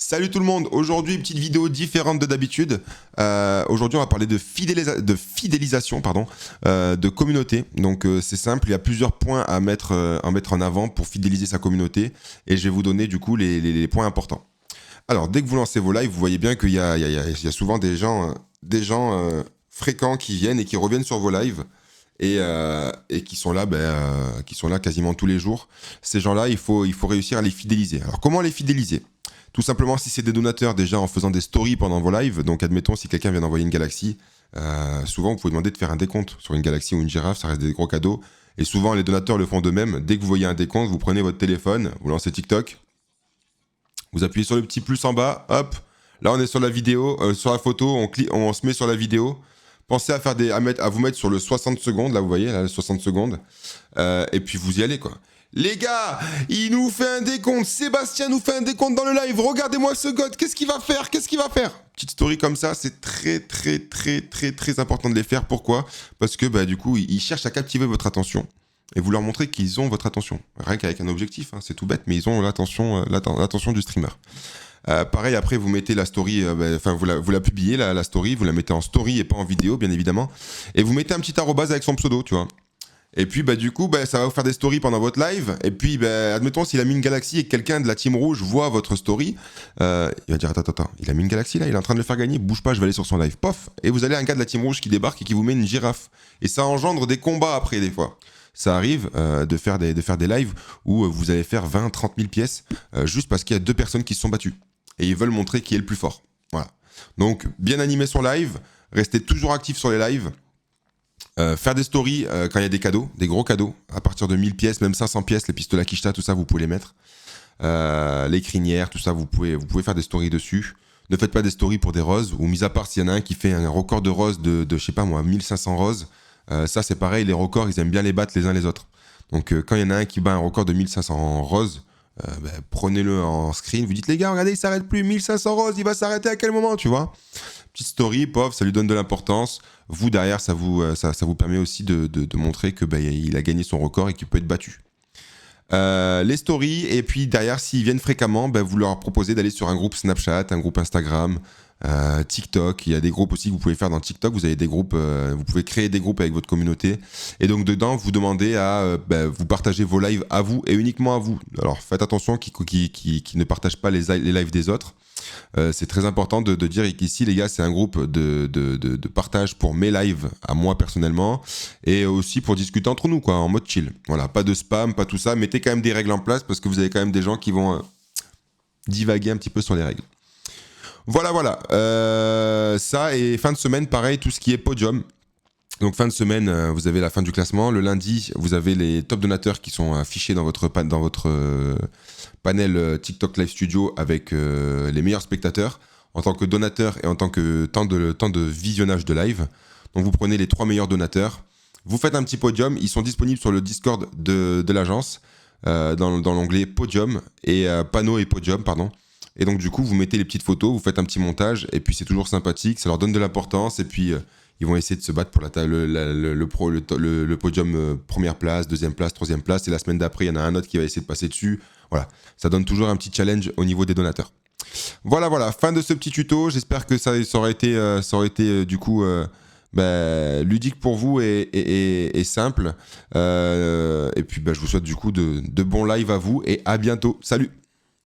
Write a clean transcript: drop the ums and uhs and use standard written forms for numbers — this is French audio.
Salut tout le monde, aujourd'hui petite vidéo différente de d'habitude. Aujourd'hui on va parler de, fidélisation de communauté. Donc c'est simple, il y a plusieurs points à mettre en avant pour fidéliser sa communauté et je vais vous donner du coup les points importants. Alors dès que vous lancez vos lives, vous voyez bien qu'il y a souvent des gens fréquents qui viennent et qui reviennent sur vos lives et qui sont là quasiment tous les jours. Ces gens-là, il faut réussir à les fidéliser. Alors comment les fidéliser ? Tout simplement, si c'est des donateurs, déjà en faisant des stories pendant vos lives. Donc, admettons, si quelqu'un vient d'envoyer une galaxie, souvent, vous pouvez demander de faire un décompte sur une galaxie ou une girafe, ça reste des gros cadeaux. Et souvent, les donateurs le font d'eux-mêmes. Dès que vous voyez un décompte, vous prenez votre téléphone, vous lancez TikTok, vous appuyez sur le petit plus en bas, hop, là, on est sur la vidéo, sur la photo, on se met sur la vidéo. Pensez à vous mettre sur le 60 secondes, là, vous voyez, là, 60 secondes, et puis vous y allez, quoi. Les gars, il nous fait un décompte. Sébastien nous fait un décompte dans le live. Regardez-moi ce god. Qu'est-ce qu'il va faire ? Petite story comme ça, c'est très important de les faire. Pourquoi ? Parce que du coup, ils cherchent à captiver votre attention et vous leur montrez qu'ils ont votre attention. Rien qu'avec un objectif, hein, c'est tout bête, mais ils ont l'attention du streamer. Pareil, après, vous mettez la story, vous la publiez, la story, vous la mettez en story et pas en vidéo, bien évidemment. Et vous mettez un petit arrobase avec son pseudo, tu vois. Et puis du coup ça va vous faire des stories pendant votre live. Et puis admettons s'il a mis une galaxie et que quelqu'un de la team rouge voit votre story, il va dire attends, il a mis une galaxie là, il est en train de le faire gagner, bouge pas, je vais aller sur son live, pof. Et vous allez un gars de la team rouge qui débarque et qui vous met une girafe. Et ça engendre des combats après des fois. Ça arrive de faire des lives où vous allez faire 20-30 000 pièces juste parce qu'il y a deux personnes qui se sont battues. Et ils veulent montrer qui est le plus fort. Voilà. Donc bien animer son live, restez toujours actif sur les lives. Faire des stories quand il y a des cadeaux, des gros cadeaux, à partir de 1000 pièces, même 500 pièces, les pistolets Kishta, tout ça, vous pouvez les mettre. Les crinières, tout ça, vous pouvez faire des stories dessus. Ne faites pas des stories pour des roses, ou mis à part s'il y en a un qui fait un record de roses de je sais pas moi, 1500 roses, ça c'est pareil, les records, ils aiment bien les battre les uns les autres. Donc quand il y en a un qui bat un record de 1500 roses, prenez-le en screen, vous dites les gars, regardez, il s'arrête plus, 1500 roses, il va s'arrêter à quel moment, tu vois ? Petite story, pof, ça lui donne de l'importance. Vous, derrière, ça vous permet aussi de montrer que il a gagné son record et qu'il peut être battu. Les stories, et puis derrière, s'ils viennent fréquemment, vous leur proposez d'aller sur un groupe Snapchat, un groupe Instagram, TikTok. Il y a des groupes aussi que vous pouvez faire dans TikTok. Vous avez des groupes, vous pouvez créer des groupes avec votre communauté. Et donc dedans, vous demandez à vous partager vos lives à vous et uniquement à vous. Alors faites attention qui ne partagent pas les lives des autres. C'est très important de dire qu'ici les gars c'est un groupe de partage pour mes lives à moi personnellement et aussi pour discuter entre nous quoi, en mode chill. Voilà, pas de spam, pas tout ça, mettez quand même des règles en place parce que vous avez quand même des gens qui vont divaguer un petit peu sur les règles. Voilà. Ça et fin de semaine pareil, tout ce qui est podium. Donc fin de semaine, vous avez la fin du classement. Le lundi, vous avez les top donateurs qui sont affichés dans votre panel TikTok Live Studio avec les meilleurs spectateurs en tant que donateur et en tant que temps de visionnage de live. Donc vous prenez les 3 meilleurs donateurs. Vous faites un petit podium. Ils sont disponibles sur le Discord de l'agence dans l'onglet podium et panneau et podium, pardon. Et donc du coup, vous mettez les petites photos, vous faites un petit montage et puis c'est toujours sympathique. Ça leur donne de l'importance et puis... ils vont essayer de se battre pour le podium première place, deuxième place, troisième place. Et la semaine d'après, il y en a un autre qui va essayer de passer dessus. Voilà, ça donne toujours un petit challenge au niveau des donateurs. Voilà, fin de ce petit tuto. J'espère que ça aurait été du coup ludique pour vous et simple. Et puis je vous souhaite du coup de bons lives à vous et à bientôt. Salut!